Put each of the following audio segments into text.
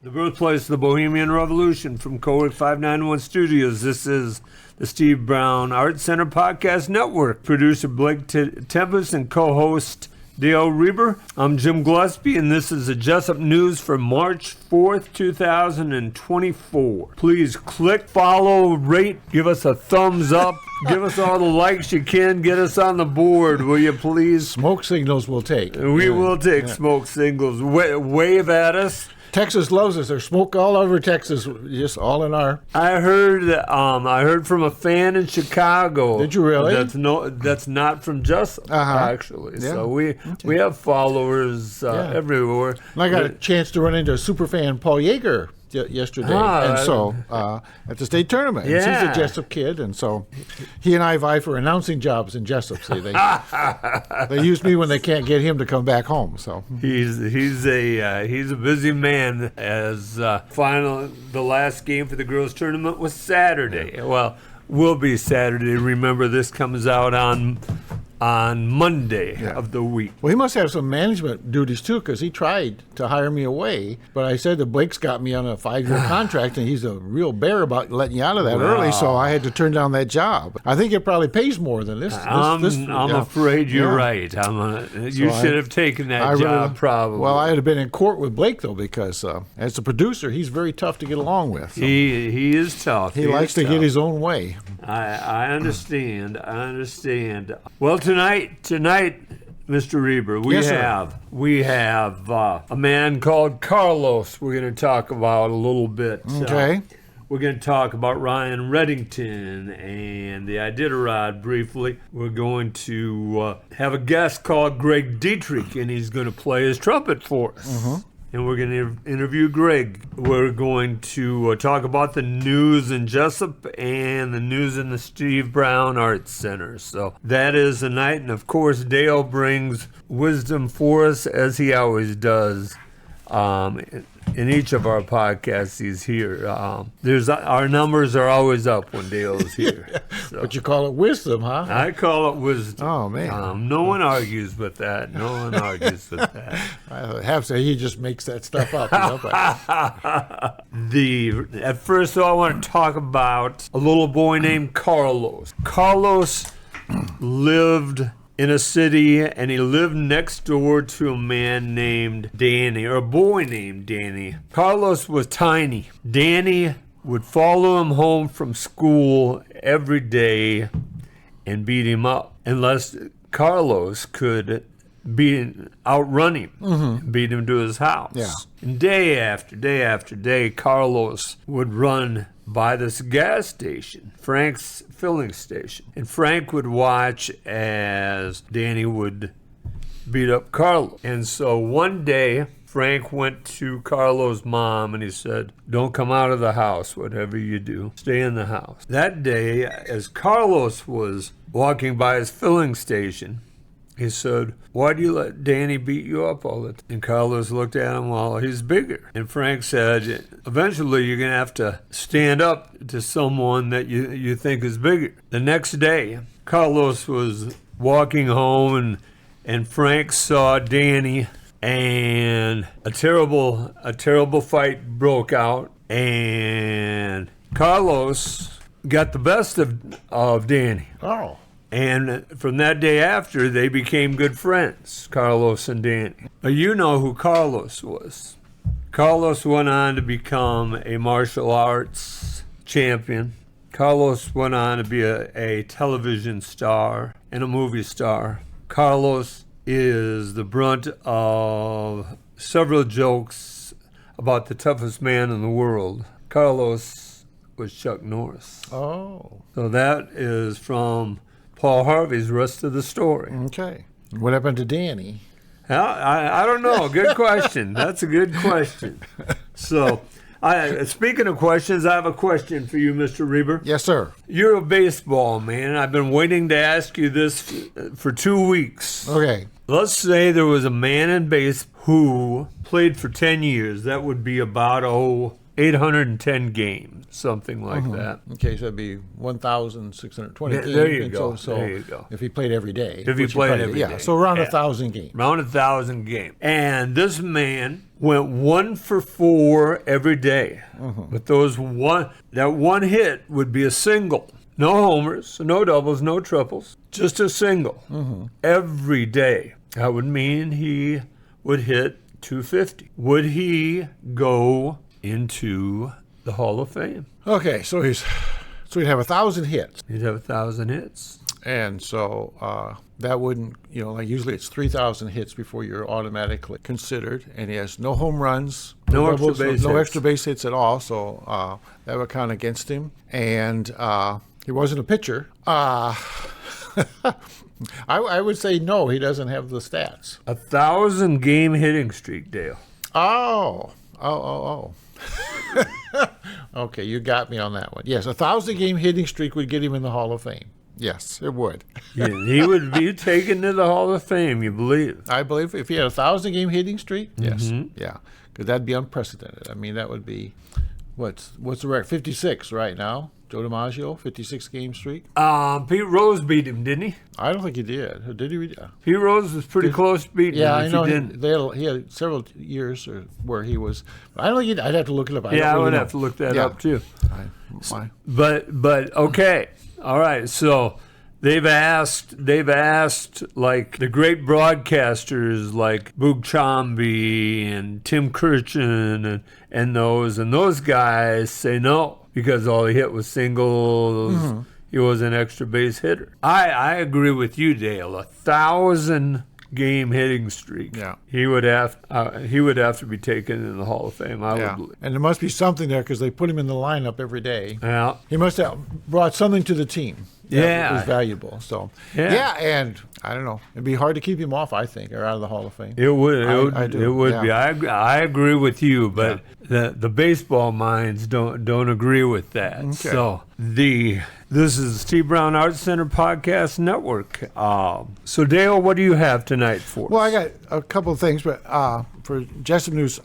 The birthplace of the Bohemian Revolution from Cowork 591 Studios. This is the Steve Brown Art Center Podcast Network. Producer Blake Tempus and co-host Dale Rueber. I'm Jim Gillespie, and this is the Jesup News for March 4th, 2024. Please click, follow, rate, give us a thumbs up, give us all the likes you can, get us on the board, will you please? Smoke signals we'll take. We will take smoke signals. Wave at us. Texas loves us. There's smoke all over Texas, just all in our... I heard from a fan in Chicago. Did you really? That's not from Jesup, actually. Yeah. So we have followers everywhere. And I got a chance to run into a super fan, Paul Yeager, yesterday, at the state tournament. Yeah. And he's a Jesup kid, and so he and I vie for announcing jobs in Jesup. See, they use me when they can't get him to come back home. So he's a busy man. As the last game for the girls tournament was Saturday. Well, will be Saturday. Remember, this comes out on Monday of the week. Well, he must have some management duties, too, because he tried to hire me away. But I said that Blake's got me on a 5-year contract, and he's a real bear about letting you out of that early, so I had to turn down that job. I think it probably pays more than this. I'm afraid you're right. You should have taken that job, probably. Well, I had been in court with Blake, though, because as a producer, he's very tough to get along with. So. He is tough. He likes to get his own way. I understand. Well, tonight, Mr. Rueber, we have a man called Carlos. We're going to talk about a little bit. Okay. We're going to talk about Ryan Reddington and the Iditarod briefly. We're going to have a guest called Greg Deitrick, and he's going to play his trumpet for us. Mm-hmm. And we're going to interview Greg. We're going to talk about the news in Jesup and the news in the Steve Brown Arts Center. So that is the night. And, of course, Dale brings wisdom for us, as he always does. In each of our podcasts, he's here. Our numbers are always up when Dale's here. So. But you call it wisdom, huh? I call it wisdom. Oh, man. No one argues with that. I have to say, he just makes that stuff up. At first, though, I want to talk about a little boy named Carlos. Carlos lived in a city, and he lived next door to a man named Danny, or a boy named Danny. Carlos was tiny. Danny would follow him home from school every day and beat him up unless Carlos could outrun him, beat him to his house. Yeah. And day after day, Carlos would run by this gas station, Frank's filling station. And Frank would watch as Danny would beat up Carlos. And so one day, Frank went to Carlos' mom and he said, "Don't come out of the house, whatever you do. Stay in the house." That day, as Carlos was walking by his filling station, he said, "Why do you let Danny beat you up all the time?" And Carlos looked at him, "Well, he's bigger." And Frank said, "Eventually you're going to have to stand up to someone that you think is bigger." The next day, Carlos was walking home and Frank saw Danny, and a terrible fight broke out, and Carlos got the best of Danny. Oh. And from that day after, they became good friends, Carlos and Danny. Now, you know who Carlos was. Carlos went on to become a martial arts champion. Carlos went on to be a television star and a movie star. Carlos is the brunt of several jokes about the toughest man in the world. Carlos was Chuck Norris. Oh. So that is from Paul Harvey's Rest of the Story. Okay. What happened to Danny? I don't know. Good question. That's a good question. So, speaking of questions, I have a question for you, Mr. Rueber. Yes, sir. You're a baseball man. I've been waiting to ask you this for 2 weeks. Okay. Let's say there was a man in base who played for 10 years. That would be about, 810 games, something like that. Okay, so that'd be 1,620 games. There you go. So There you go. if he played every day. If he played every day. Yeah, so around 1,000 games. Around 1,000 games. And this man went 1 for 4 every day. But that one hit would be a single. No homers, no doubles, no triples, just a single every day. That would mean he would hit 250. Would he go into the Hall of Fame? Okay, so he'd have 1,000 hits. He'd have 1,000 hits. And so that wouldn't, like usually it's 3,000 hits before you're automatically considered. And he has no home runs, No doubles, extra base no hits. extra base hits at all. So that would count against him. And he wasn't a pitcher. I would say no, he doesn't have the stats. 1,000 game hitting streak, Dale. Oh. Okay, you got me on that one. Yes, 1,000 game hitting streak would get him in the Hall of Fame. Yes, it would. Yeah, he would be taken to the Hall of Fame, you believe? I believe if he had 1,000 game hitting streak, yes, yeah, because that'd be unprecedented. I mean, that would be what's the record? 56 right now. Joe DiMaggio, 56 game streak. Pete Rose beat him, didn't he? I don't think he did. Did he? Pete Rose was pretty close to beating him. Yeah, I know. He didn't. He had several years where he was. I don't think I'd have to look it up. I would have to look that up too. But okay, all right. So they've asked like the great broadcasters like Boog Chomby and Tim Kirchin and those guys say no because all he hit was singles. He was an extra base hitter. I agree with you, Dale. 1,000 game hitting streak. Yeah. He would have to be taken in the Hall of Fame. I would believe. And there must be something there because they put him in the lineup every day. Yeah. He must have brought something to the team. That was valuable. So and I don't know. It'd be hard to keep him off, I think, or out of the Hall of Fame. It would. It would be. I agree with you, but the baseball minds don't agree with that. Okay. So this is Steve Brown Arts Center Podcast Network. So Dale, what do you have tonight for us? Well, I got a couple of things, but for Jesup News,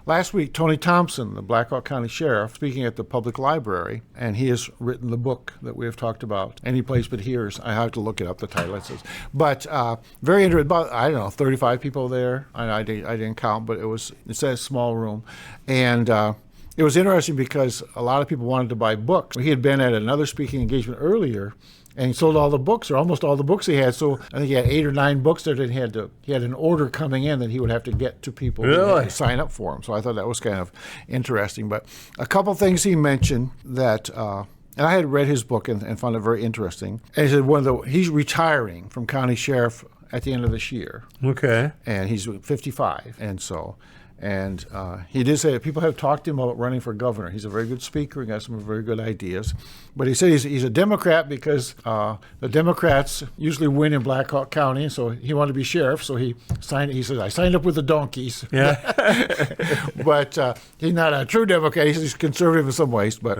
last week Tony Thompson, the Blackhawk County Sheriff, speaking at the public library, and he has written the book that we have talked about, Any Place But Here. I have to look it up, the title it says. But very interesting, about, 35 people there. I didn't count, but it's a small room. And it was interesting because a lot of people wanted to buy books. He had been at another speaking engagement earlier, and he sold all the books, or almost all the books he had. So I think he had 8 or 9 books there that he had an order coming in that he would have to get to people to sign up for him. So I thought that was kind of interesting. But a couple things he mentioned that, and I had read his book and found it very interesting. And he said he's retiring from county sheriff at the end of this year. Okay. And he's 55, and so. And he did say that people have talked to him about running for governor. He's a very good speaker. He got some very good ideas. But he said he's a Democrat because the Democrats usually win in Blackhawk County. So he wanted to be sheriff. So he said, I signed up with the donkeys. Yeah. But he's not a true Democrat. He's conservative in some ways. But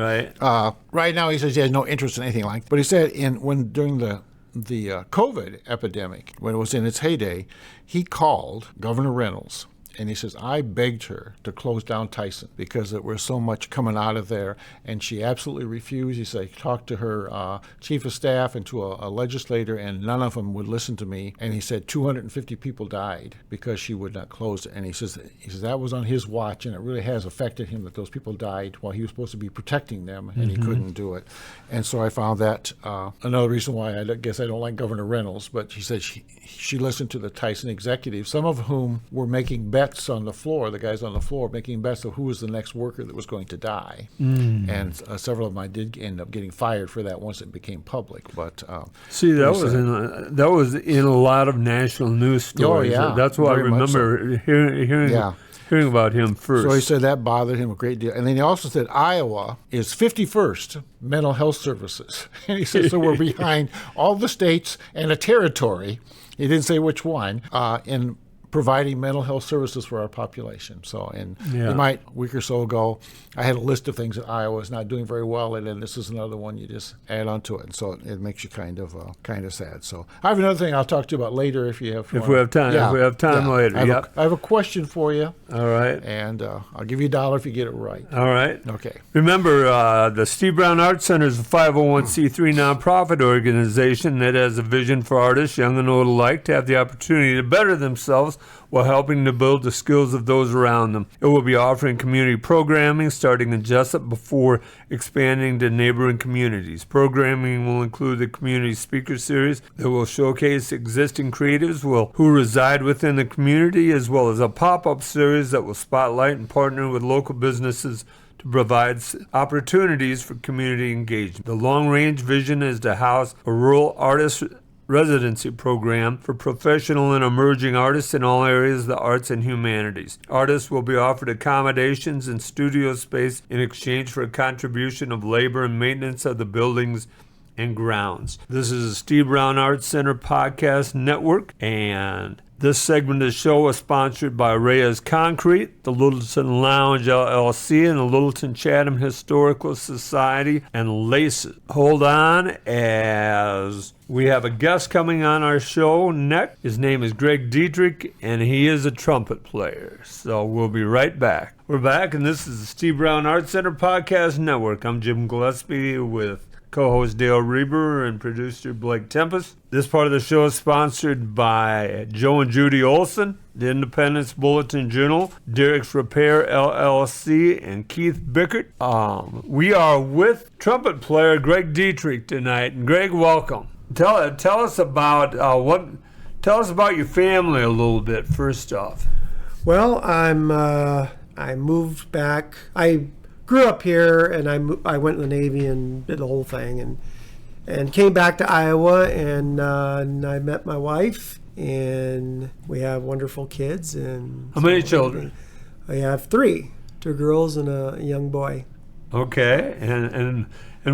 right now he says he has no interest in anything like that. But he said during the COVID epidemic, when it was in its heyday, he called Governor Reynolds. And he says, I begged her to close down Tyson because there was so much coming out of there. And she absolutely refused. He said, I talked to her chief of staff and to a legislator, and none of them would listen to me. And he said 250 people died because she would not close it. And he says that was on his watch, and it really has affected him that those people died while he was supposed to be protecting them, and he couldn't do it. And so I found that another reason why I guess I don't like Governor Reynolds. But she said she listened to the Tyson executives, some of whom were making bets on the floor, the guys on the floor making bets of who was the next worker that was going to die. And several of them I did end up getting fired for that once it became public. But see, that was in a lot of national news stories. Oh, yeah. That's why I remember hearing about him first. So he said that bothered him a great deal. And then he also said Iowa is 51st mental health services. And he said, so we're behind all the states and a territory, he didn't say which one, in providing mental health services for our population. So, and you might, a week or so ago, I had a list of things that Iowa is not doing very well in, and this is another one you just add onto it. And so it makes you kind of sad. So I have another thing I'll talk to you about later if you have If we have time. Yeah. If we have time later. I have a question for you. All right. And I'll give you $1 if you get it right. All right. Okay. Remember, the Steve Brown Art Center is a 501c3 nonprofit organization that has a vision for artists, young and old alike, to have the opportunity to better themselves while helping to build the skills of those around them. It will be offering community programming starting in Jesup before expanding to neighboring communities. Programming will include the community speaker series that will showcase existing creatives who reside within the community, as well as a pop-up series that will spotlight and partner with local businesses to provide opportunities for community engagement. The long-range vision is to house a rural artist residency program for professional and emerging artists in all areas of the arts and humanities. Artists will be offered accommodations and studio space in exchange for a contribution of labor and maintenance of the buildings and grounds. This is a Steve Brown Arts Center podcast network, and this segment of the show is sponsored by Reyes Concrete, the Littleton Lounge LLC, and the Littleton Chatham Historical Society, and Laces. Hold on, as we have a guest coming on our show next. His name is Greg Deitrick, and he is a trumpet player. So we'll be right back. We're back, and this is the Steve Brown Arts Center podcast network. I'm Jim Gillespie with co-host Dale Rueber and producer Blake Tempus. This part of the show is sponsored by Joe and Judy Olson, the Independence Bulletin Journal, Derek's Repair LLC, and Keith Bickert. We are with trumpet player Greg Deitrick tonight. And Greg, welcome. Tell us about tell us about your family a little bit. First off. Well, I moved back. I grew up here, and I went in the Navy and did the whole thing, and came back to Iowa, and I met my wife, and we have wonderful kids. And how many children? I have 3, 2 girls and a young boy. Okay, and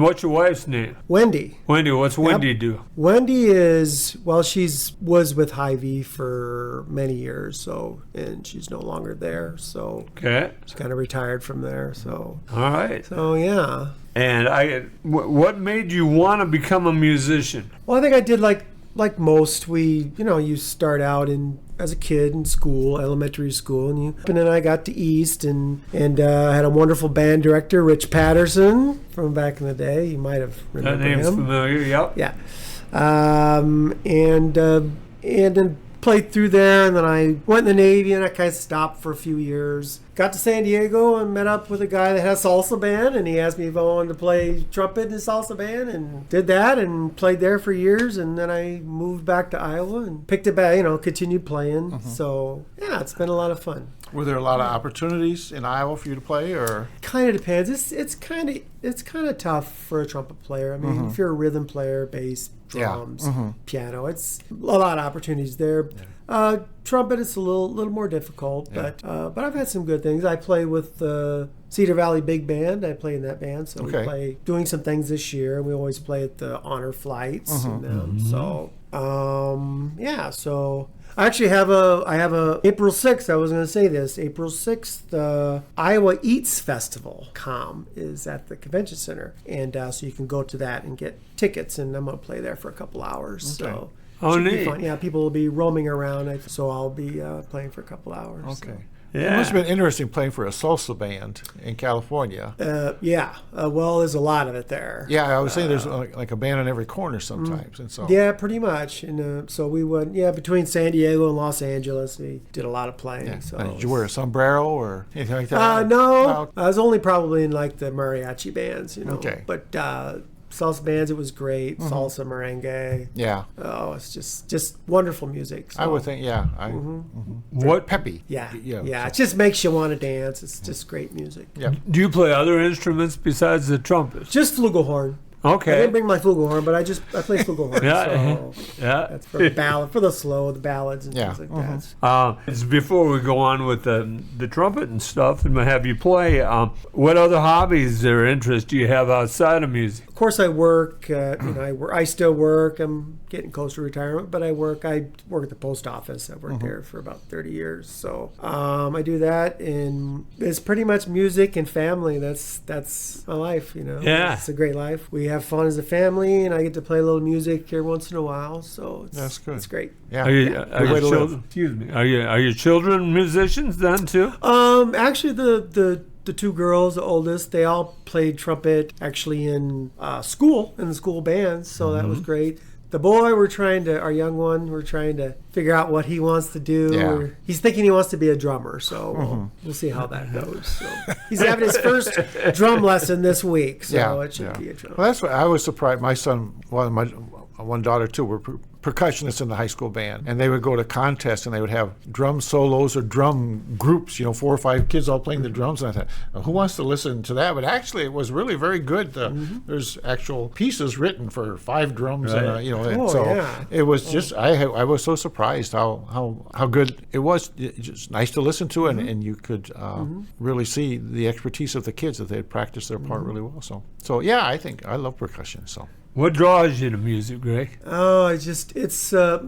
what's your wife's name? Wendy. Wendy, what's Wendy do? Wendy was with Hy-Vee for many years, and she's no longer there, so okay, she's kind of retired from there. So all right. So yeah. And what made you want to become a musician? Well, I think I did like most. You start out as a kid in school, elementary school, and then I got to East and had a wonderful band director, Rich Patterson, from back in the day. You might have remembered him. That name's familiar. Yep. Yeah. And then played through there, and then I went in the Navy, and I kind of stopped for a few years. Got to San Diego and met up with a guy that had a salsa band, and he asked me if I wanted to play trumpet in his salsa band, and did that and played there for years. And then I moved back to Iowa and picked it back, continued playing. Mm-hmm. So yeah, it's been a lot of fun. Were there a lot of opportunities in Iowa for you to play, or? Kind of depends. It's kind of tough for a trumpet player. I mean, if you're a rhythm player, bass, drums, piano, it's a lot of opportunities there. Yeah. Trumpet is a little more difficult, but I've had some good things. I play with the Cedar Valley Big Band. I play in that band, so we play doing some things this year. We always play at the honor flights, and so so. I actually have a April 6th, I was going to say this, April 6th, the Iowa Eats Festival is at the convention center. And so you can go to that and get tickets, and I'm going to play there for a couple hours. Okay. So should be fun. Yeah, people will be roaming around, so I'll be playing for a couple hours. Okay. So. Yeah. It must have been interesting playing for a salsa band in California. Well, there's a lot of it there. Yeah, I was saying there's like a band on every corner sometimes. And so. Yeah, pretty much. And so we went, between San Diego and Los Angeles, we did a lot of playing. Yeah. So did you wear a sombrero or anything like that? No. I was only probably in like the mariachi bands, Okay. But salsa bands, it was great. Salsa, merengue. Yeah. Oh, it's just wonderful music. So. I would think, yeah. What peppy? Yeah. It just makes you want to dance. It's just great music. Yeah. Do you play other instruments besides the trumpet? Just flugelhorn. I Okay. didn't bring my flugelhorn, but I play flugelhorn. Yeah. So Yeah. that's for the ballads and things like that. It's before we go on with the trumpet and stuff, and have you play, what other hobbies or interests do you have outside of music? Of course, I work. I still work. I'm getting close to retirement, but I work. I work at the post office. I've worked there for about 30 years. So I do that, and it's pretty much music and family. That's my life. Yeah. It's a great life. We have fun as a family, and I get to play a little music here once in a while. So That's good. It's great. Yeah. Are your Good way to live. children? Excuse me. Are your children musicians then too? Actually, the two girls, the oldest, they all played trumpet actually in school, in the school bands, so that was great. The boy, our young one, we're trying to figure out what he wants to do. Yeah. He's thinking he wants to be a drummer, so we'll see how that goes. So he's having his first drum lesson this week, so it should be a drum. Well, that's what I was surprised. My son, my one daughter too, were percussionists in the high school band, and they would go to contests and they would have drum solos or drum groups, 4 or 5 kids all playing the drums. And I thought, who wants to listen to that? But actually, it was really very good. There's actual pieces written for 5 drums, Right. and it was just I was so surprised how good it was. It's just nice to listen to, and you could really see the expertise of the kids, that they had practiced their part really well. So yeah, I think I love percussion. So. What draws you to music, Greg? Oh, it's just I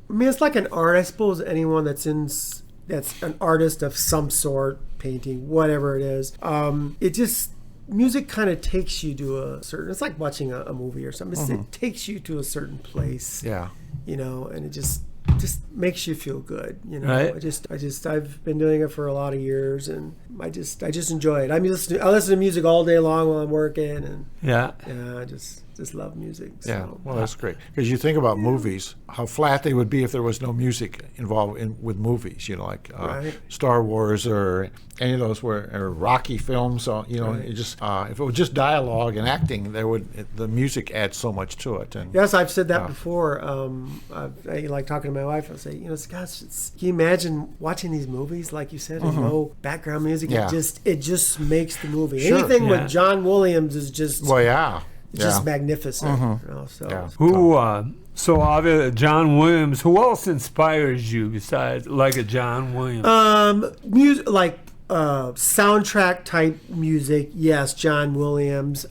mean, it's like an art. I suppose anyone that's an artist of some sort, painting, whatever it is. Music kind of takes you to a certain. It's like watching a movie or something. It takes you to a certain place. Yeah. And it just makes you feel good. Right. I've been doing it for a lot of years, and I just enjoy it. I listen to music all day long while I'm working, and I just love music. So. Yeah, well, that's great. Because you think about movies, how flat they would be if there was no music involved with movies, like Star Wars or any of those or Rocky films. So, it just if it was just dialogue and acting, the music adds so much to it. And yes, I've said that before. I like talking to my wife. I say, gosh, can you imagine watching these movies, like you said, and no background music? Yeah. It just makes the movie. Sure. Anything with John Williams is just just magnificent. So obviously, John Williams. Who else inspires you besides like a John Williams? Music like soundtrack type music. Yes, John Williams.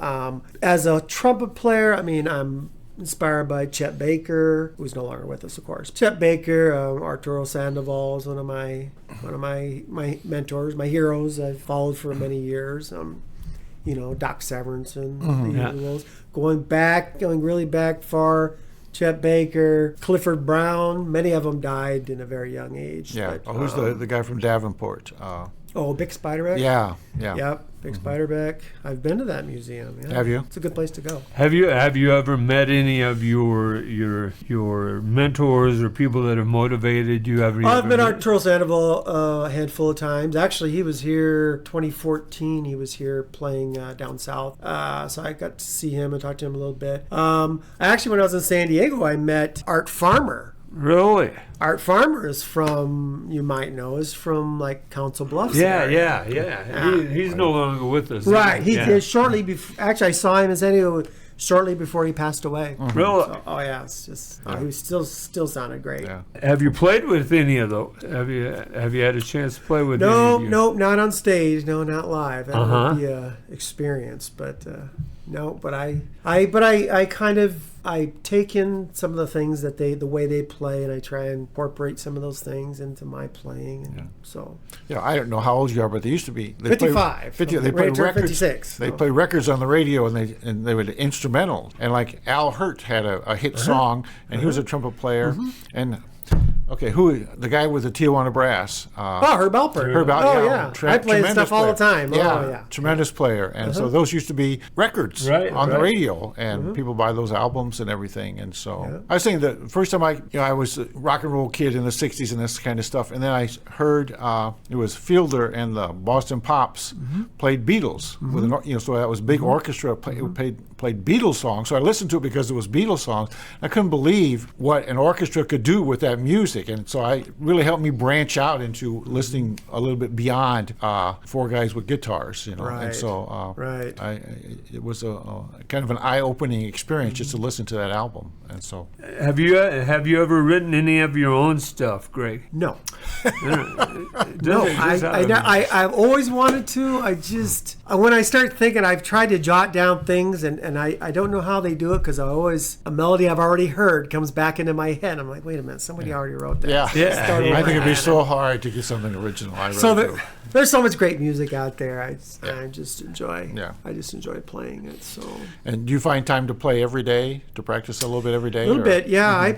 As a trumpet player, I mean, I'm inspired by Chet Baker, who's no longer with us, of course. Chet Baker, Arturo Sandoval is one of my mentors, my heroes. I've followed for many years. Doc Severinsen, going really back far. Chet Baker, Clifford Brown, many of them died in a very young age. Yeah. But, Who's the guy from Davenport? Bick Spiderbeck? Yeah. Yep, Bick Spiderbeck. I've been to that museum. Yeah. Have you? It's a good place to go. Have you ever met any of your mentors or people that have motivated you? I've met Arturo Sandoval a handful of times. Actually, he was here 2014. He was here playing down south. So I got to see him and talk to him a little bit. Actually, when I was in San Diego, I met Art Farmer. Really? Art Farmer is from like Council Bluffs. Yeah. He's no longer with us. Right. He did shortly before. Actually, I saw him in San Diego shortly before he passed away. Really? So, it's just he was still sounded great. Yeah. Have you played with any of those? Have you had a chance to play with? No, any of you? no, not on stage. No, not live. That would be a experience, but. No, but I kind of take in some of the things that the way they play, and I try and incorporate some of those things into my playing. And so I don't know how old you are, but they used to be 55. They played records. 56. They played records on the radio, and they were instrumental. And like Al Hirt had a hit song, and he was a trumpet player, and. Okay, the guy with the Tijuana Brass? Herb Alpert. Herb Alpert, I play stuff all the time. Tremendous player. And so those used to be records on the radio, and people buy those albums and everything. And so I was thinking the first time I was a rock and roll kid in the 60s and this kind of stuff, and then I heard it was Fielder and the Boston Pops played Beatles with so that was big orchestra played Beatles songs. So I listened to it because it was Beatles songs. I couldn't believe what an orchestra could do with that music. music, and so I really helped me branch out into listening a little bit beyond four guys with guitars, you know. Right. And so Right. it was a kind of an eye-opening experience just to listen to that album, and so. Have you ever written any of your own stuff, Greg? No. No, I've always wanted to. I just, when I start thinking, I've tried to jot down things, and I don't know how they do it, because a melody I've already heard comes back into my head. I'm like, wait a minute, somebody already wrote that. Yeah, Yeah. I think it'd be so hard to get something original. I really So do. there's so much great music out there. I just enjoy. Yeah. I just enjoy playing it. So And do you find time to play every day, to practice a little bit every day? a little or- bit, yeah. I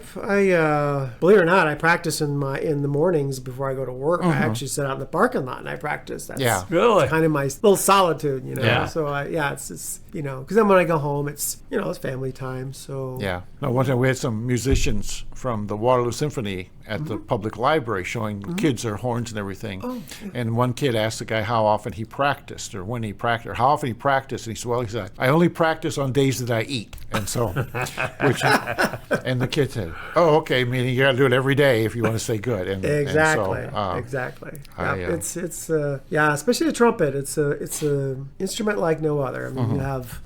believe it or not, I practice in the mornings before I go to work. I actually sit out in the parking lot and I practice. That's Yeah. Really? kind of my little solitude, you know. Yeah. So it's just, you know, because then when I go home, it's, you know, it's family time. So Yeah. No, one time we had some musicians from the Waterloo Symphony at the public library showing kids their horns and everything. Oh, yeah. And one kid asked the guy how often he practiced or when he practiced or how often he practiced. And he said, well, he said, I only practice on days that I eat. And so, and the kid said, oh, okay, meaning you got to do it every day if you want to stay good. And Exactly. And so, Exactly. I, Yeah, it's especially the trumpet. It's a instrument like no other. I mean, you have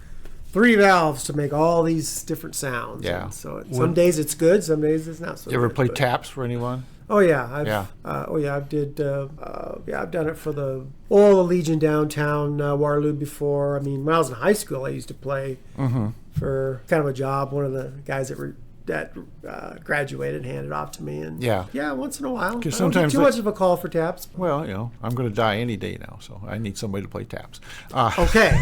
3 valves to make all these different sounds. Yeah. And so some days it's good, some days it's not so You ever good. play but- taps for anyone? Oh yeah, I've done it for the Legion downtown Waterloo before. I mean, when I was in high school, I used to play for kind of a job. One of the guys that graduated handed off to me, and once in a while. I don't sometimes get too much of a call for taps. Well, you know, I'm going to die any day now, so I need somebody to play taps. Okay.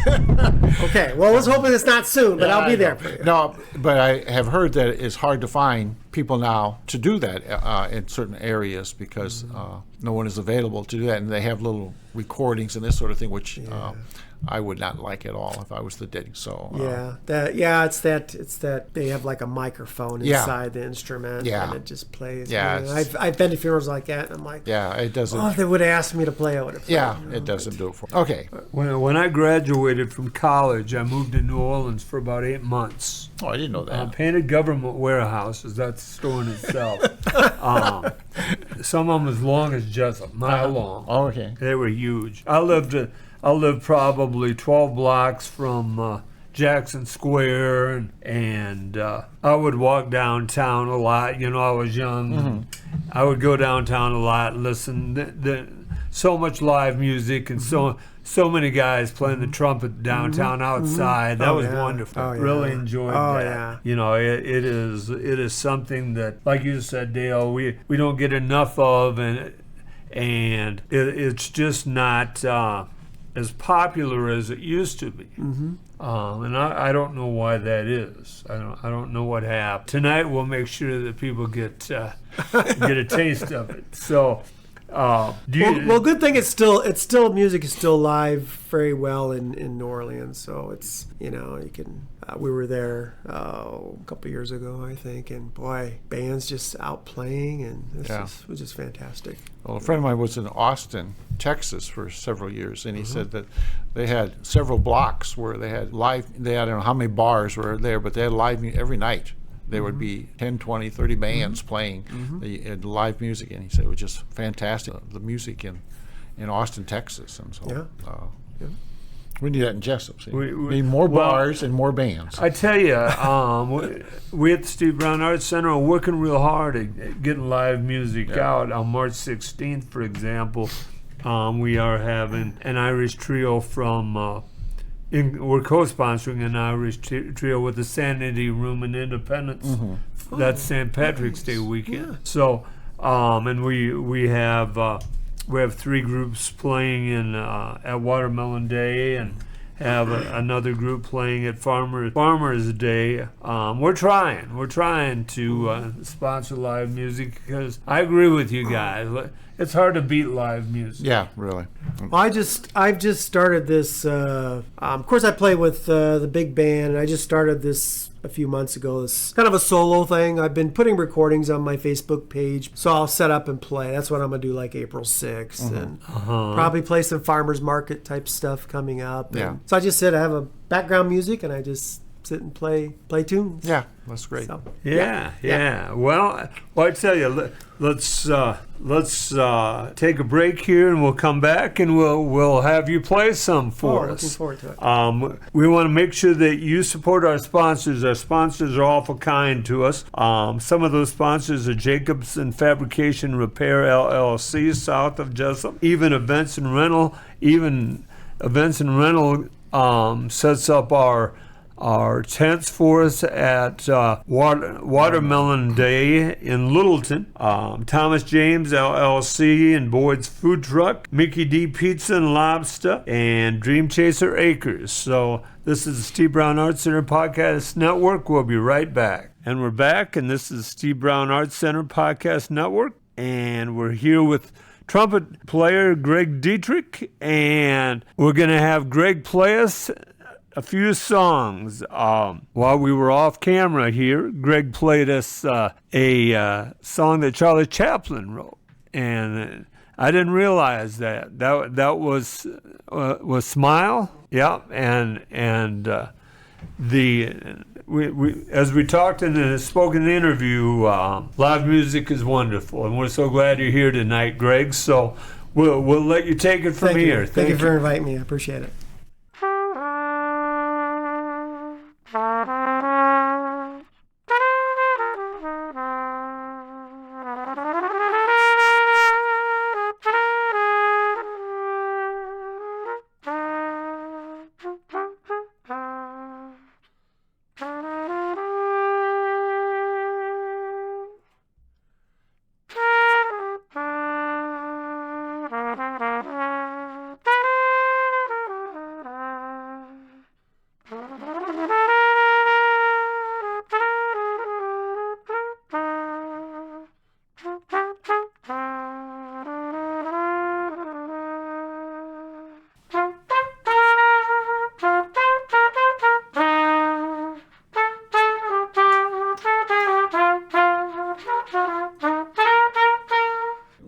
Okay. Well, let's hope it's not soon, but I'll be there for you. No, but I have heard that it's hard to find people now to do that in certain areas because no one is available to do that, and they have little recordings and this sort of thing, which I would not like at all if I was the DIG. So it's that they have like a microphone inside the instrument, and it just plays. Yeah, Man, I've been to funerals like that, and I'm like, it doesn't. oh, if they would have asked me to play, I would have played. Yeah, you know, it doesn't do it for. Okay. When I graduated from college, I moved to New Orleans for about 8 months. Oh, I didn't know that. Painted government warehouses. That's the store in itself. Some of them as long as Jesup, mile long. Oh, okay. They were huge. I lived probably 12 blocks from Jackson Square, and I would walk downtown a lot. You know, I was young. And I would go downtown a lot and listen. So much live music and so many guys playing the trumpet downtown outside. That was wonderful. Oh, yeah. Really enjoyed that. Yeah. You know, it is something that, like you said, Dale, we don't get enough of, and it's just not as popular as it used to be. And I don't know why that is. I don't know what happened. Tonight we'll make sure that people get a taste of it. So. Well, good thing it's still music is still live very well in New Orleans. So it's, you know, you can. We were there a couple years ago, I think, and boy, bands just out playing, and it was just fantastic. Well, a friend of mine was in Austin, Texas, for several years, and he said that they had several blocks where they had live. I don't know how many bars were there, but they had live every night. There would be 10, 20, 30 bands playing the live music, and he said it was just fantastic. The music in Austin, Texas, and so we need that in Jesup. We need more bars and more bands. I tell you, we at the Steve Brown Arts Center are working real hard at getting live music out. On March 16th, for example, we are having an Irish trio from. We're co-sponsoring an Irish trio with the Sanity Room in Independence. That's St. Patrick's Day weekend. Yeah. So, and we have 3 groups playing at Watermelon Day, and have another group playing at Farmers Day. We're trying to sponsor live music, because I agree with you guys. It's hard to beat live music. Yeah, really. Well, I've just started this. Of course, I play with the big band, and I just started this a few months ago. It's kind of a solo thing. I've been putting recordings on my Facebook page, so I'll set up and play. That's what I'm gonna do, like April 6th, and probably play some farmers market type stuff coming up. Yeah. And so I just said I have a background music, and I just sit and play tunes. Yeah, that's great. So, Yeah. Well, I tell you, let's take a break here, and we'll come back, and we'll have you play some for us. Looking forward to it. We want to make sure that you support our sponsors. Our sponsors are awful kind to us. Some of those sponsors are Jacobs and Fabrication Repair LLC, south of Jesup. Even Events and Rental sets up our tents for us at Watermelon Day in Littleton. Thomas James LLC and Boyd's Food Truck, Mickey D Pizza and Lobster, and Dream Chaser Acres. So this is the Steve Brown Arts Center Podcast Network. We'll be right back. And we're back, and this is Steve Brown Arts Center Podcast Network, and we're here with trumpet player Greg Deitrick, and we're going to have Greg play us a few songs. While we were off camera here, Greg played us a song that Charlie Chaplin wrote, and I didn't realize that was Smile. Yeah, and we as we talked in the spoken interview, live music is wonderful, and we're so glad you're here tonight, Greg. So we'll let you take it from here. Thank you for inviting me. I appreciate it.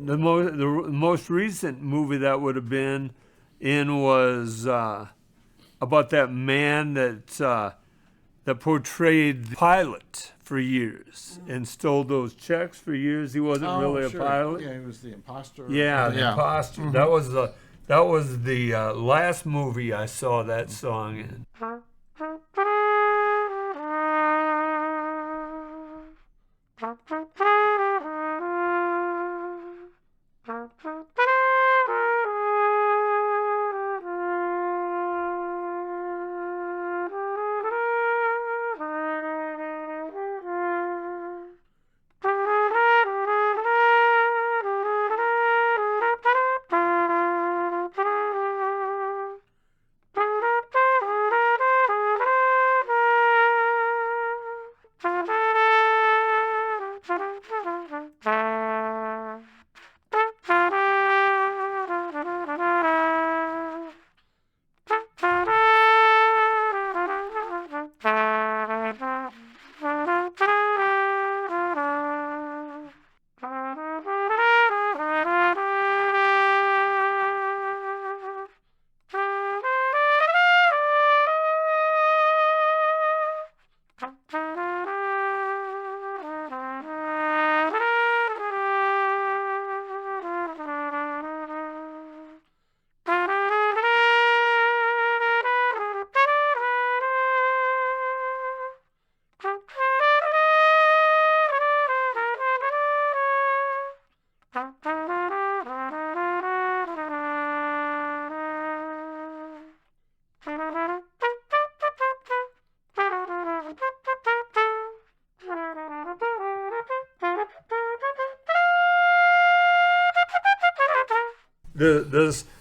The most recent movie that would have been in was about that man that portrayed Pilate for years and stole those checks for years. He wasn't really a pilot. Yeah, he was the imposter. Yeah, the imposter. Mm-hmm. That was the last movie I saw that song in.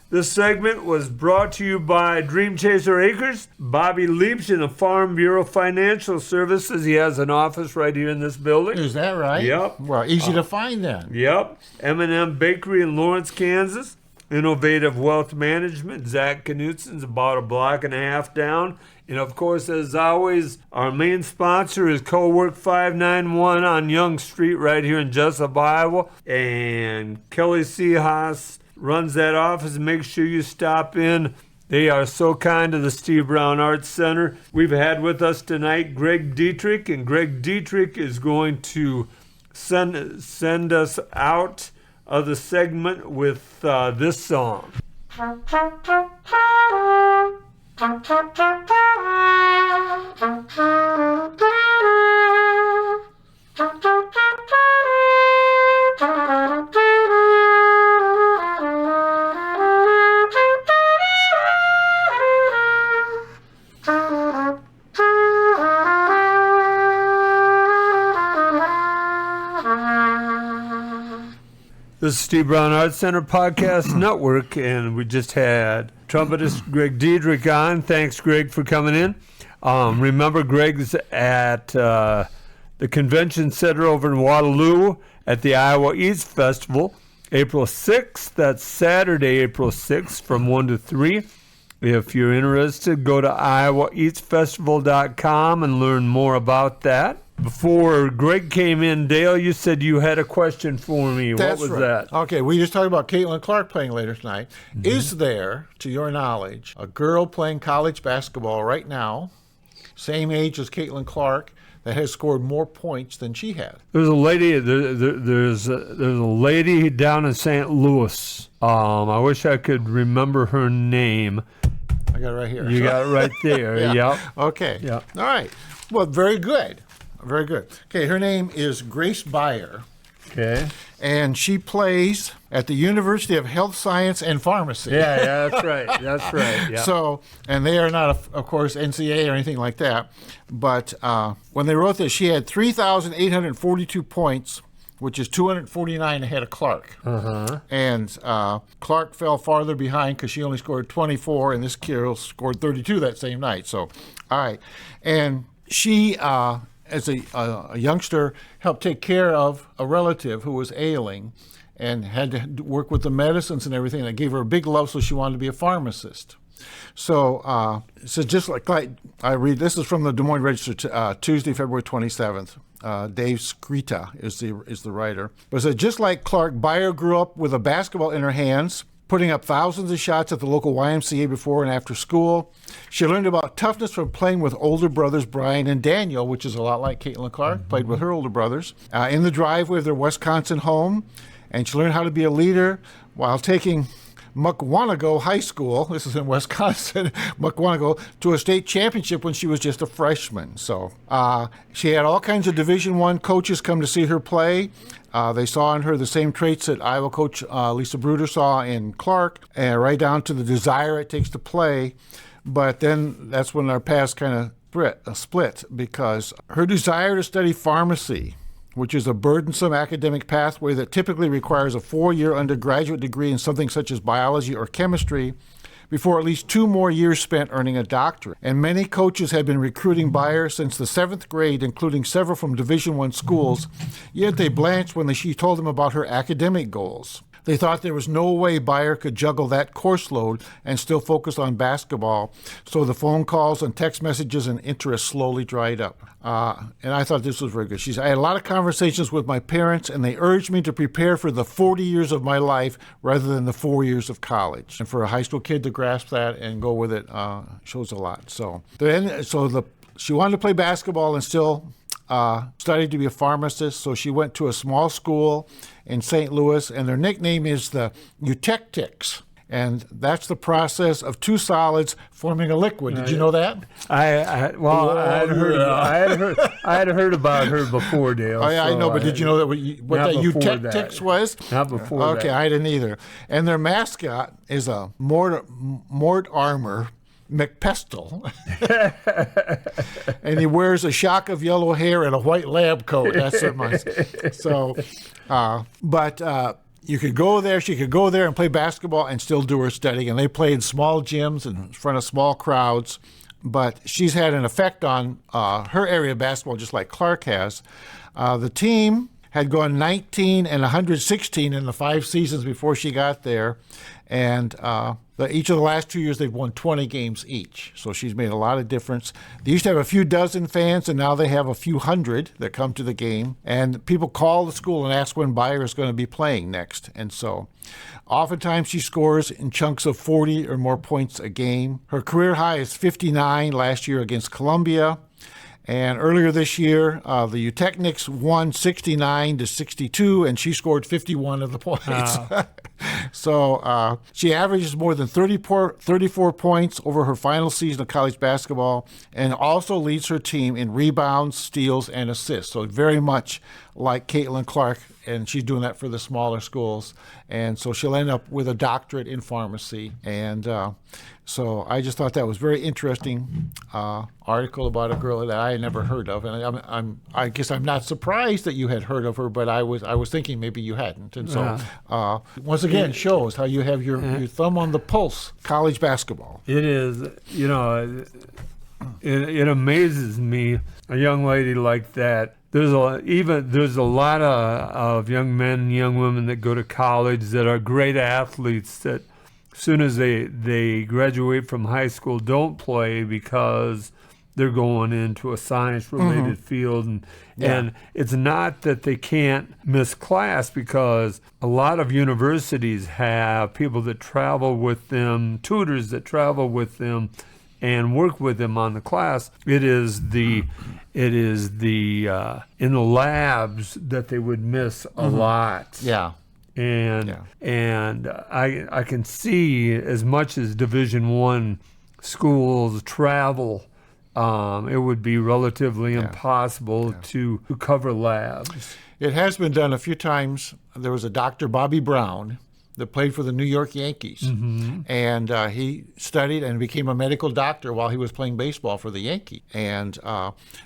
This segment was brought to you by Dream Chaser Acres, Bobby Leach in the Farm Bureau Financial Services. He has an office right here in this building. Is that right? Yep. Well, easy to find then. Yep. M&M Bakery in Lawrence, Kansas. Innovative Wealth Management. Zach Knutson's about a block and a half down. And of course, as always, our main sponsor is Co-Work 591 on Young Street right here in Jesup, Iowa. And Kelly Seahas runs that office. Make sure you stop in They are so kind to the Steve Brown Arts Center. We've had with us tonight Greg Deitrick, and Greg Deitrick is going to send us out of the segment with this song. This is Steve Brown Arts Center Podcast Network, and we just had trumpetist Greg Deitrick on. Thanks, Greg, for coming in. Remember, Greg's at the Convention Center over in Waterloo at the Iowa Eats Festival, April 6th. That's Saturday, April 6th, from 1 to 3. If you're interested, go to iowaeatsfestival.com and learn more about that. Before Greg came in, Dale, you said you had a question for me. That's what was right. that? Okay, we just talked about Caitlin Clark playing later tonight. Mm-hmm. Is there, to your knowledge, a girl playing college basketball right now, same age as Caitlin Clark, that has scored more points than she has? There's a lady. There's a lady down in St. Louis. I wish I could remember her name. I got it right here. You got it right there. Yeah. Yep. Okay. Yep. All right. Well, very good. Very good. Okay, her name is Grace Beyer. Okay. And she plays at the University of Health Science and Pharmacy. Yeah, that's right. That's right. Yeah. So, and they are not, of course, NCAA or anything like that. But when they wrote this, she had 3,842 points, which is 249 ahead of Clark. Uh-huh. And Clark fell farther behind because she only scored 24, and this girl scored 32 that same night. So, all right. And she, as a youngster, helped take care of a relative who was ailing and had to work with the medicines and everything. That gave her a big love, so she wanted to be a pharmacist. So, just like I read, this is from the Des Moines Register, Tuesday, February 27th. Dave Skrita is the writer. But it says, just like Clark, Beyer grew up with a basketball in her hands, putting up thousands of shots at the local YMCA before and after school. She learned about toughness from playing with older brothers Brian and Daniel, which is a lot like Caitlin Clark, played with her older brothers, in the driveway of their Wisconsin home. And she learned how to be a leader while taking Mukwanago High School, this is in Wisconsin, Mukwanago, to a state championship when she was just a freshman. So she had all kinds of Division I coaches come to see her play. They saw in her the same traits that Iowa coach Lisa Bruder saw in Clark, right down to the desire it takes to play. But then that's when our paths kind of split, because her desire to study pharmacy, which is a burdensome academic pathway that typically requires a 4-year undergraduate degree in something such as biology or chemistry, before at least 2 more years spent earning a doctorate. And many coaches had been recruiting Beyer since the 7th grade, including several from Division I schools, yet they blanched when she told them about her academic goals. They thought there was no way Beyer could juggle that course load and still focus on basketball, so the phone calls and text messages and interest slowly dried up. And I thought this was very good. I had a lot of conversations with my parents, and they urged me to prepare for the 40 years of my life rather than the 4 years of college. And for a high school kid to grasp that and go with it shows a lot. So she wanted to play basketball and still studied to be a pharmacist, so she went to a small school in St. Louis, and their nickname is the Eutectics. And that's the process of 2 solids forming a liquid. Did you know that? I had heard about her before, Dale. Oh, yeah, I know, but did you know that what that Eutectics was? Not before Okay, I didn't either. And their mascot is a Mort Armor McPestle. And he wears a shock of yellow hair and a white lab coat. That's what my... So, you could go there, she could go there and play basketball and still do her studying. And they play in small gyms in front of small crowds. But she's had an effect on her area of basketball, just like Clark has. The team had gone 19 and 116 in the 5 seasons before she got there. And each of the last 2 years, they've won 20 games each. So she's made a lot of difference. They used to have a few dozen fans, and now they have a few hundred that come to the game. And people call the school and ask when Bayer is going to be playing next. And so oftentimes she scores in chunks of 40 or more points a game. Her career high is 59 last year against Columbia. And earlier this year, the Utechnics won 69-62, and she scored 51 of the points. So she averages more than 34 points over her final season of college basketball, and also leads her team in rebounds, steals, and assists. So very much like Caitlin Clark, and she's doing that for the smaller schools. And so she'll end up with a doctorate in pharmacy. And so I just thought that was very interesting article about a girl that I had never heard of. And I guess I'm not surprised that you had heard of her, but I was thinking maybe you hadn't. And so once again, shows how you have your thumb on the pulse, college basketball. It is, it amazes me, a young lady like that. There's a lot of young men, young women that go to college that are great athletes that as soon as they graduate from high school don't play because they're going into a science-related field. And it's not that they can't miss class, because a lot of universities have people that travel with them, tutors that travel with them and work with them on the class. It is the in the labs that they would miss a lot. Yeah. And I can see, as much as Division I schools travel, it would be relatively impossible to cover labs. It has been done a few times. There was a Dr. Bobby Brown that played for the New York Yankees. And he studied and became a medical doctor while he was playing baseball for the Yankees. And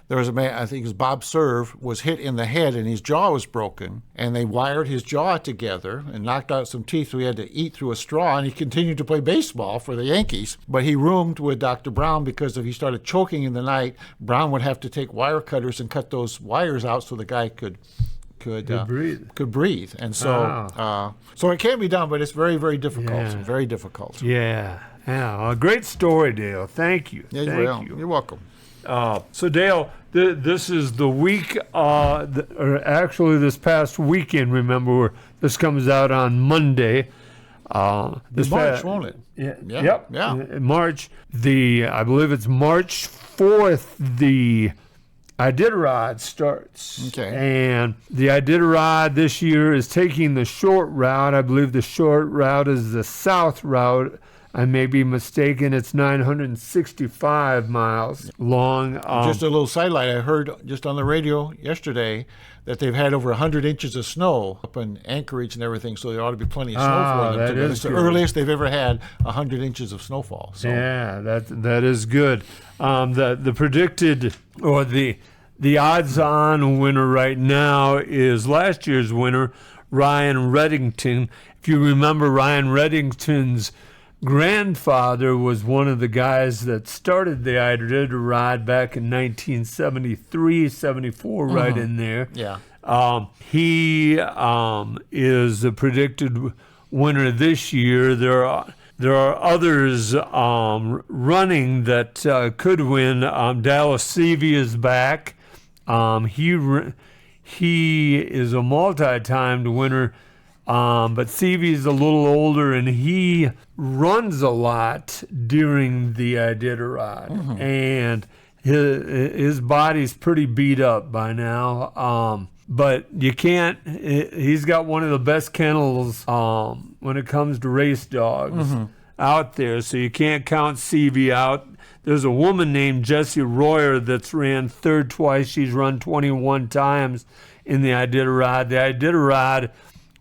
there was a man, I think it was Bob Serve, was hit in the head and his jaw was broken. And they wired his jaw together and knocked out some teeth, so he had to eat through a straw. And he continued to play baseball for the Yankees. But he roomed with Dr. Brown because if he started choking in the night, Brown would have to take wire cutters and cut those wires out so the guy could breathe. And so so it can be done, but it's very, very difficult. Very difficult. A great story, Dale. Thank you. Thank you. You're welcome. So Dale, this is the week, or actually this past weekend, remember, this comes out on Monday. This March, won't it? Yep. March, I believe it's March 4th, the Iditarod starts. Okay. And the Iditarod this year is taking the short route. I believe the short route is the south route. I may be mistaken. It's 965 miles long. Just a little sidelight. I heard just on the radio yesterday that they've had over 100 inches of snow up in Anchorage and everything, so there ought to be plenty of snow for them. It's the earliest they've ever had 100 inches of snowfall. So. Yeah, that is good. The predicted, or the odds-on winner right now is last year's winner, Ryan Reddington. If you remember, Ryan Reddington's grandfather was one of the guys that started the Iditarod back in 1973, 74, right in there. Yeah. He is a predicted winner this year. There are others running that could win. Dallas Seavey is back. He is a multi-timed winner. But Seavey's a little older, and he runs a lot during the Iditarod, and his body's pretty beat up by now. But you can't. He's got one of the best kennels when it comes to race dogs out there, so you can't count Seavey out. There's a woman named Jessie Royer that's ran third twice. She's run 21 times in the Iditarod. The Iditarod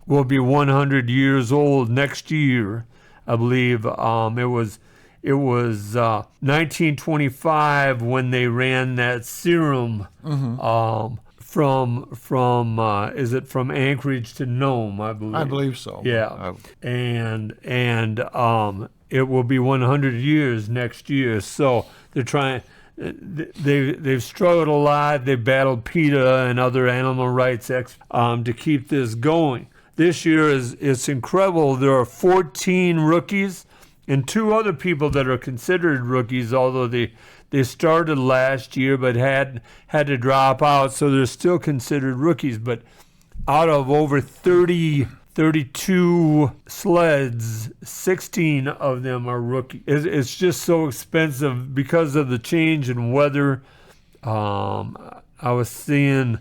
will be 100 years old next year, I believe. It was 1925 when they ran that serum from is it from Anchorage to Nome, I believe. I believe so. Yeah, and it will be 100 years next year. So they're they've struggled a lot. They've battled PETA and other animal rights to keep this going. This year it's incredible. There are 14 rookies and 2 other people that are considered rookies, although they started last year but had to drop out, so they're still considered rookies. But out of over 32 sleds, 16 of them are rookies. It's just so expensive because of the change in weather. I was seeing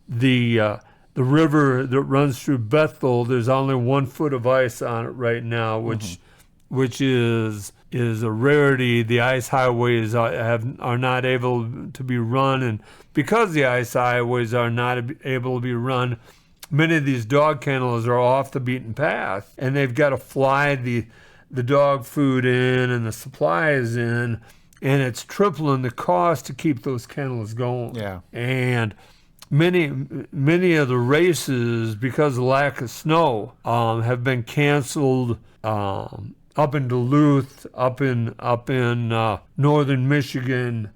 the river that runs through Bethel. There's only 1 foot of ice on it right now, which is a rarity. The ice highways are not able to be run, and because the ice highways are not able to be run, many of these dog kennels are off the beaten path, and they've got to fly the dog food in and the supplies in, and it's tripling the cost to keep those kennels going. Yeah. And many of the races, because of lack of snow, have been canceled. Up in Duluth, up in northern Michigan,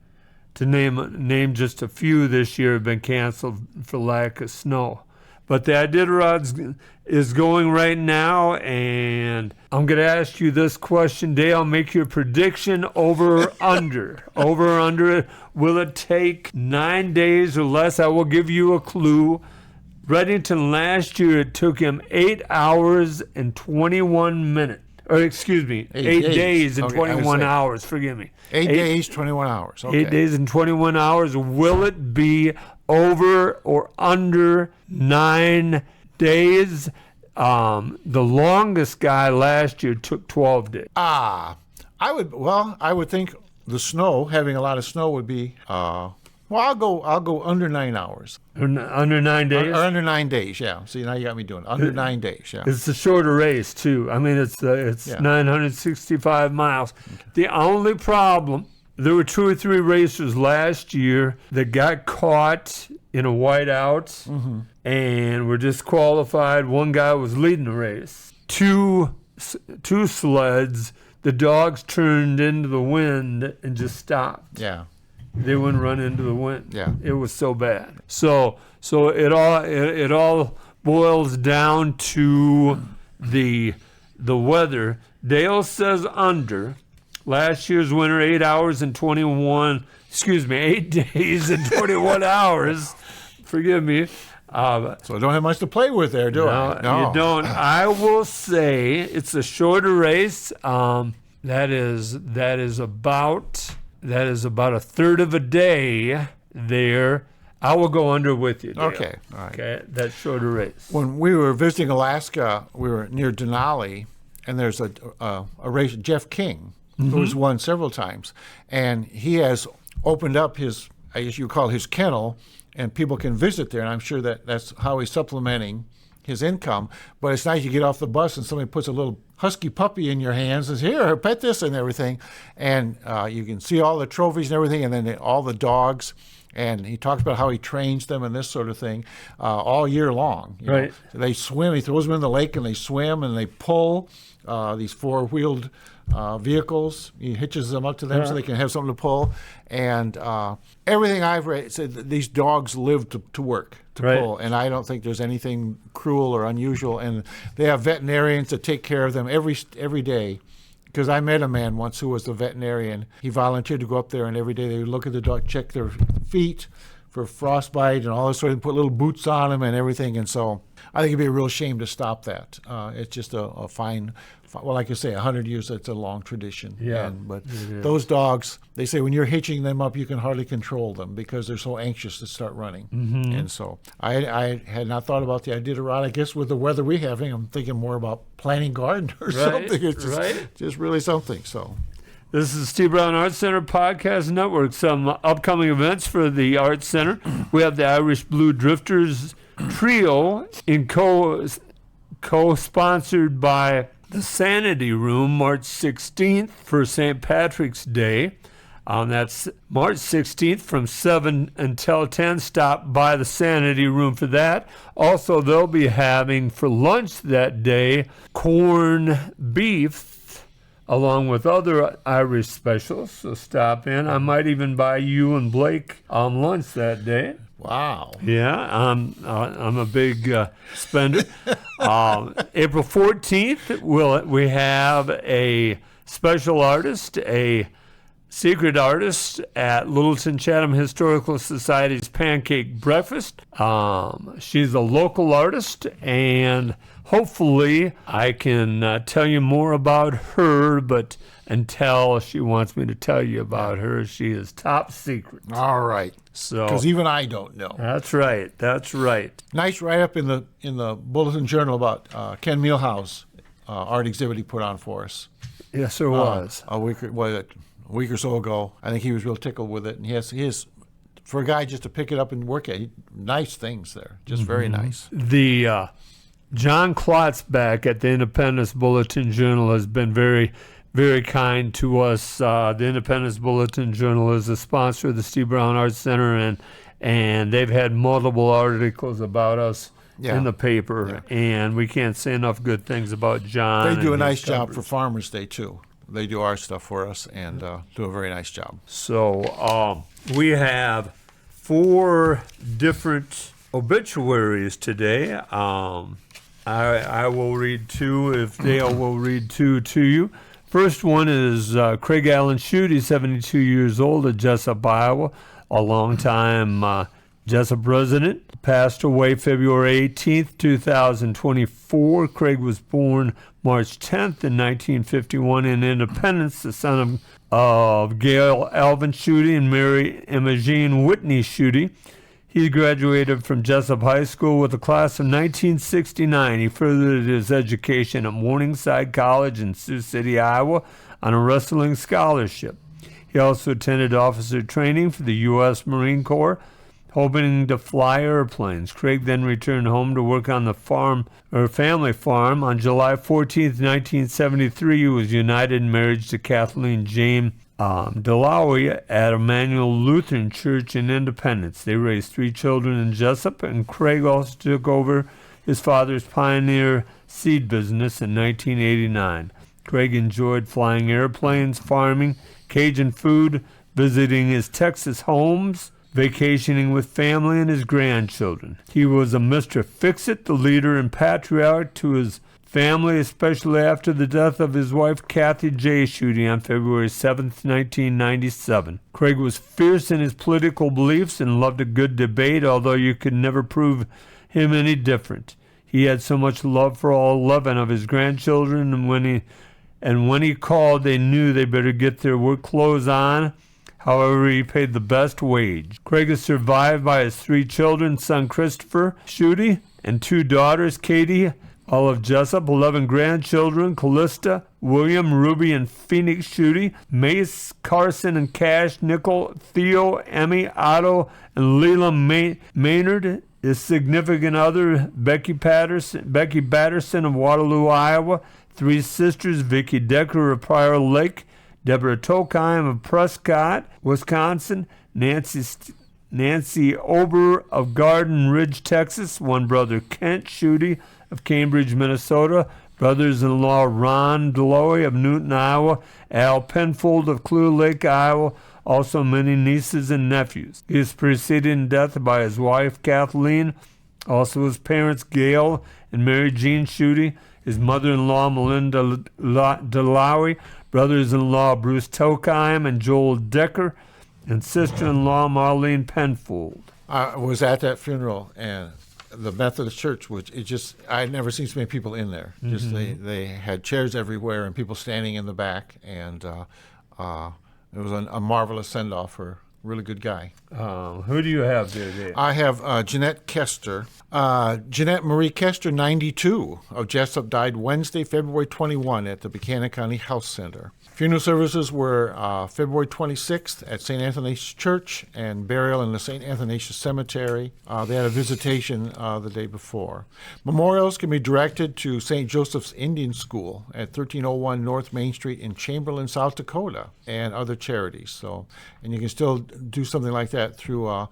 to name just a few this year, have been canceled for lack of snow. But the Iditarod is going right now, and I'm going to ask you this question. Dale, make your prediction over or under. Over or under. Will it take 9 days or less? I will give you a clue. Reddington last year, it took him 8 hours and 21 minutes. Or excuse me, 8 days and 21 hours. Forgive me. 8 days, 21 hours. Okay. 8 days and 21 hours. Will it be over or under 9 days? The longest guy last year took 12 days. I would think the snow, having a lot of snow, would be. I'll go under 9 hours. Under 9 days? Or under 9 days, yeah. See, now you got me doing under 9 days, yeah. It's a shorter race, too. I mean, it's 965 miles. Okay. The only problem, there were 2 or 3 racers last year that got caught in a whiteout and were disqualified. One guy was leading the race. Two sleds, the dogs turned into the wind and just stopped. Yeah. They wouldn't run into the wind. Yeah. It was so bad. So it all boils down to the weather. Dale says under. Last year's winner, 8 days and 21 hours. Forgive me. So I don't have much to play with there, do I? No, you don't. I will say it's a shorter race. That is about a third of a day there. I will go under with you, Dale. Okay, all right. Okay, that shorter race. When we were visiting Alaska, we were near Denali, and there's a race, Jeff King, who's won several times, and he has opened up his, I guess you call his kennel, and people can visit there, and I'm sure that's how he's supplementing his income. But it's nice you get off the bus and somebody puts a little husky puppy in your hands and says, here, pet this and everything. And you can see all the trophies and everything, and then all the dogs. And he talks about how he trains them and this sort of thing all year long. Right. So they swim. He throws them in the lake, and they swim, and they pull these four-wheeled vehicles. He hitches them up to them so they can have something to pull. And everything I've read said that these dogs live to work, to pull. And I don't think there's anything cruel or unusual. And they have veterinarians that take care of them every day. Because I met a man once who was a veterinarian. He volunteered to go up there, and every day they would look at the dog, check their feet for frostbite and all this sort of, put little boots on them and everything. And so I think it'd be a real shame to stop that. It's just a fine, well, like you say, 100 years, that's a long tradition. Yeah. But those dogs, they say when you're hitching them up, you can hardly control them because they're so anxious to start running. And so I had not thought about the Iditarod. I guess with the weather we're having, I'm thinking more about planting garden or something. It's just really something. So. This is Steve Brown Arts Center Podcast Network. Some upcoming events for the Arts Center. We have the Irish Blue Drifters Trio in co-sponsored by the Sanity Room, March 16th for St. Patrick's Day. That's March 16th from 7 until 10. Stop by the Sanity Room for that. Also, they'll be having for lunch that day corned beef along with other Irish specials. So stop in. I might even buy you and Blake lunch that day. Wow. Yeah, I'm a big spender. April 14th, we have a special artist, a secret artist at Littleton Chatham Historical Society's Pancake Breakfast. She's a local artist, and hopefully I can tell you more about her, but until she wants me to tell you about her, she is top secret. All right. So, because even I don't know. That's right. That's right. Nice write-up in the Bulletin Journal about Ken Mielhaus art exhibit he put on for us. Yes, there was. A week or so ago. I think he was real tickled with it. And he has for a guy just to pick it up and work at, nice things there. Just very nice. The John Klotzbach at the Independence Bulletin Journal has been very, very kind to us. The Independence Bulletin Journal is a sponsor of the Steve Brown Arts Center, and they've had multiple articles about us in the paper, and we can't say enough good things about John. They do a nice job for Farmers Day, too. They do our stuff for us and do a very nice job. So we have 4 different obituaries today. I will read 2 if Dale will read 2 to you. First one is Craig Allen Schutte, 72 years old, at Jesup, Iowa, a longtime Jesup resident. Passed away February 18th, 2024. Craig was born March 10th in 1951 in Independence, the son of Gail Alvin Schutte and Mary Imogene Whitney Schutte. He graduated from Jesup High School with a class of 1969. He furthered his education at Morningside College in Sioux City, Iowa, on a wrestling scholarship. He also attended officer training for the U.S. Marine Corps, hoping to fly airplanes. Craig then returned home to work on the family farm. On July 14, 1973, he was united in marriage to Kathleen Jane Delawy at Emmanuel Lutheran Church in Independence. They raised 3 children in Jesup, and Craig also took over his father's Pioneer seed business in 1989. Craig enjoyed flying airplanes, farming, Cajun food, visiting his Texas homes, vacationing with family and his grandchildren. He was a Mr. Fix-It, the leader and patriarch to his family, especially after the death of his wife, Kathy J. Schutte, on February 7, 1997. Craig was fierce in his political beliefs and loved a good debate, although you could never prove him any different. He had so much love for all 11 of his grandchildren, and when he called, they knew they better get their work clothes on. However, he paid the best wage. Craig is survived by his 3 children, son Christopher Schutte, and 2 daughters, Katie, all of Jesup, 11 grandchildren, Callista, William, Ruby, and Phoenix Schutte, Mace, Carson, and Cash, Nickel, Theo, Emmy, Otto, and Leela Maynard. His significant other, Becky Batterson of Waterloo, Iowa. 3 sisters, Vicki Decker of Prior Lake, Deborah Tokheim of Prescott, Wisconsin, Nancy Ober of Garden Ridge, Texas, 1 brother, Kent Schutte of Cambridge, Minnesota, brothers-in-law Ron Deloy of Newton, Iowa, Al Penfold of Clear Lake, Iowa, also many nieces and nephews. He is preceded in death by his wife, Kathleen, also his parents, Gail and Mary Jean Schutte, his mother-in-law, Melinda Delawy, brothers-in-law, Bruce Tokheim and Joel Decker, and sister-in-law, Marlene Penfold. I was at that funeral, and the Methodist Church, which I'd never seen so many people in there. Mm-hmm. Just they had chairs everywhere and people standing in the back, and it was a marvelous send-off for a really good guy. Who do you have there, Dave? I have Jeanette Kester. Jeanette Marie Kester, 92, of Jesup, died Wednesday, February 21 at the Buchanan County Health Center. Funeral services were February 26th at St. Athanasius Church and burial in the St. Athanasius Cemetery. They had a visitation the day before. Memorials can be directed to St. Joseph's Indian School at 1301 North Main Street in Chamberlain, South Dakota, and other charities. And you can still do something like that through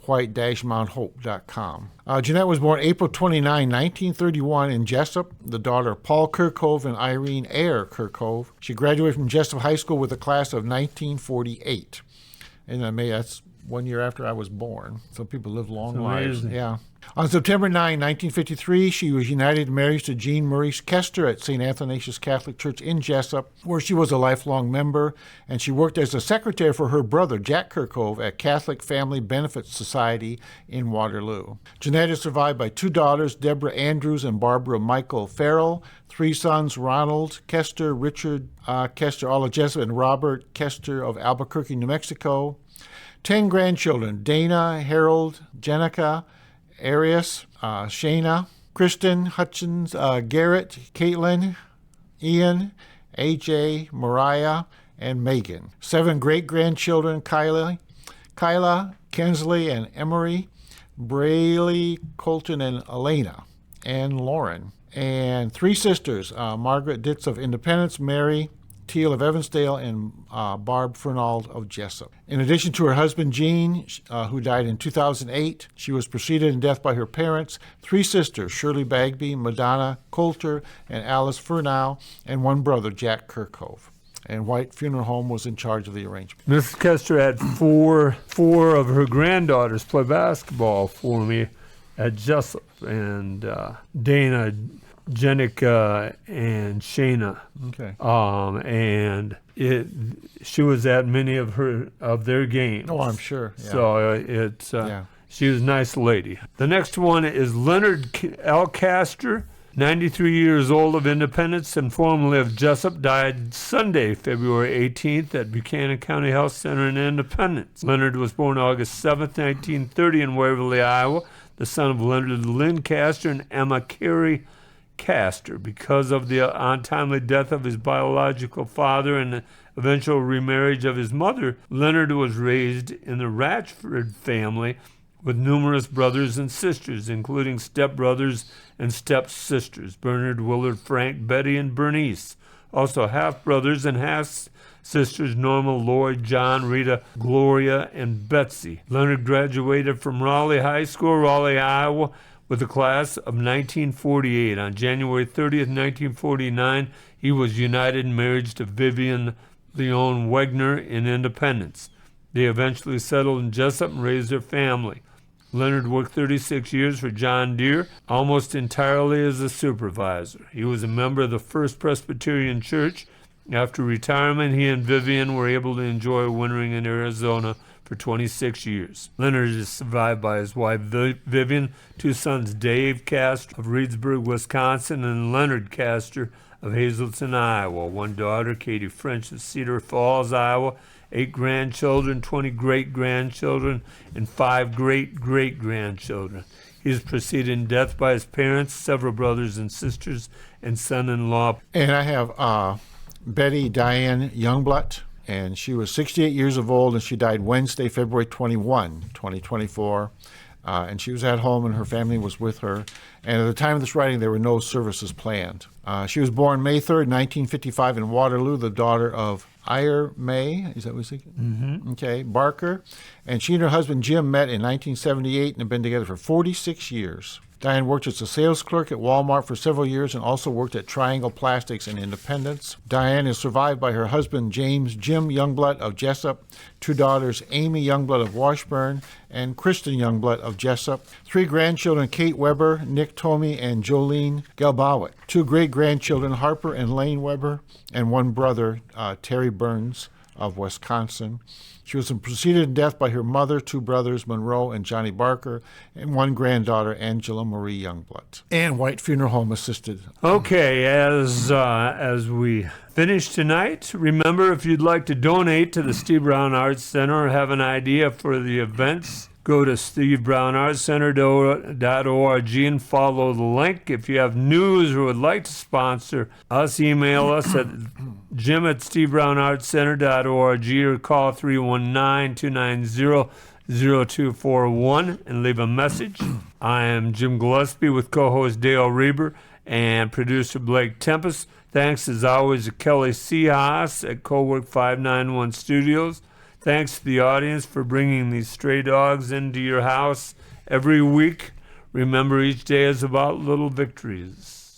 white-mounthope.com. Jeanette was born April 29, 1931 in Jesup, the daughter of Paul Kirkhope and Irene Eyre Kirkhope. She graduated from Jesup High School with a class of 1948. And that's 1 year after I was born. So people live long lives. Yeah. On September 9, 1953, she was united in marriage to Jean Maurice Kester at St. Athanasius Catholic Church in Jesup, where she was a lifelong member, and she worked as a secretary for her brother, Jack Kirkhope, at Catholic Family Benefits Society in Waterloo. Jeanette is survived by 2 daughters, Deborah Andrews and Barbara Michael Farrell, 3 sons, Ronald Kester, Richard Kester, all of Jesup, and Robert Kester of Albuquerque, New Mexico. 10 grandchildren, Dana, Harold, Jenica, Arias, Shayna, Kristen, Hutchins, Garrett, Caitlin, Ian, AJ, Mariah, and Megan. 7 great-grandchildren, Kyla, Kensley, and Emery, Braylee, Colton, and Elena, and Lauren. And 3 sisters, Margaret Ditz of Independence, Mary Teal of Evansdale, and Barb Fernald of Jesup. In addition to her husband, Gene, who died in 2008, she was preceded in death by her parents, 3 sisters, Shirley Bagby, Madonna Coulter, and Alice Furnow, and 1 brother, Jack Kirkhope. And White Funeral Home was in charge of the arrangement. Mrs. Kester had four of her granddaughters play basketball for me at Jesup, and Dana, Jenica, and Shayna. Okay. And she was at many of their games. Oh, I'm sure. Yeah. So she was a nice lady. The next one is Leonard L. Castor, 93 years old, of Independence and formerly of Jesup, died Sunday, February 18th at Buchanan County Health Center in Independence. Leonard was born August 7th, 1930 in Waverly, Iowa, the son of Leonard Lynn Castor and Emma Carey Castor. Because of the untimely death of his biological father and the eventual remarriage of his mother, Leonard was raised in the Ratchford family with numerous brothers and sisters, including stepbrothers and stepsisters, Bernard, Willard, Frank, Betty, and Bernice. Also half-brothers and half-sisters, Norma, Lloyd, John, Rita, Gloria, and Betsy. Leonard graduated from Raleigh High School, Raleigh, Iowa, with a class of 1948. On January 30th, 1949, he was united in marriage to Vivian Leon Wegner in Independence. They eventually settled in Jesup and raised their family. Leonard worked 36 years for John Deere, almost entirely as a supervisor. He was a member of the First Presbyterian Church. After retirement, he and Vivian were able to enjoy wintering in Arizona for 26 years. Leonard is survived by his wife Vivian, 2 sons, Dave Castor of Reedsburg, Wisconsin, and Leonard Castor of Hazleton, Iowa. 1 daughter, Katie French of Cedar Falls, Iowa. 8 grandchildren, 20 great-grandchildren, and 5 great-great-grandchildren. He is preceded in death by his parents, several brothers and sisters, and son-in-law. And I have Betty Diane Youngblood, and she was 68 years of old, and she died Wednesday, February 21, 2024. And she was at home, and her family was with her. And at the time of this writing, there were no services planned. She was born May 3rd, 1955 in Waterloo, the daughter of Ire May, is that what you're thinking? Mm-hmm. Okay, Barker. And she and her husband Jim met in 1978 and have been together for 46 years. Diane worked as a sales clerk at Walmart for several years and also worked at Triangle Plastics in Independence. Diane is survived by her husband, James Jim Youngblood of Jesup, 2 daughters, Amy Youngblood of Washburn and Kristen Youngblood of Jesup, 3 grandchildren, Kate Weber, Nick Tomey, and Jolene Gelbawick, 2 great-grandchildren, Harper and Lane Weber, and 1 brother, Terry Burns of Wisconsin. She was preceded in death by her mother, 2 brothers, Monroe and Johnny Barker, and 1 granddaughter, Angela Marie Youngblood. And White Funeral Home assisted. Okay, as we finish tonight, remember, if you'd like to donate to the Steve Brown Arts Center or have an idea for the events, go to stevebrownartscenter.org and follow the link. If you have news or would like to sponsor us, email us at jim@stevebrownartscenter.org or call 319-290-0241 and leave a message. I am Jim Gillespie with co-host Dale Rueber and producer Blake Tempus. Thanks as always to Kelly Seahas at Cowork 591 Studios. Thanks to the audience for bringing these stray dogs into your house every week. Remember, each day is about little victories.